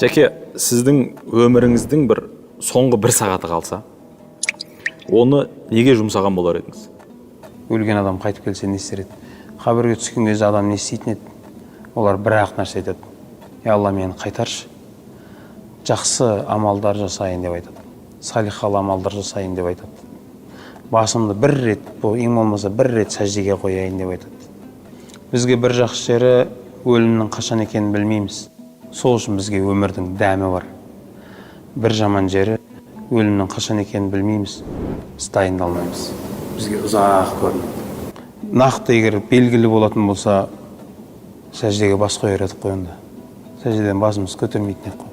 Жаке, сіздің өміріңіздің соңғы бір сағаты қалса, оны неге жұмсаған болар едіңіз? Өлген адам қайтып келсе не істер еді? Қабірге түскен кезде адам не істейтін еді? Олар бір-ақ нәрсе айтады. Алла, мені қайтаршы. Жақсы амалдар жасайын деп айтады. Салихалы амалдар жасайын деп айтады. Басымды бір рет, ең болмаса бір рет сәждеге қояйын деп айтады. Бізге бір жақсы жері өлімнің қашан екенін білмейміз. Сол үшін бізге өмірдің дәмі бар. Бір жаман жері өлімнің қашан екенін білмейміз. Біз дайындалмаймыз. Бізге ұзақ көрінеді. Нақты егер белгілі болатын болса, сәждеге бас қояр едік қой онда. Сәждеден басымыз көтермейтін еді қой.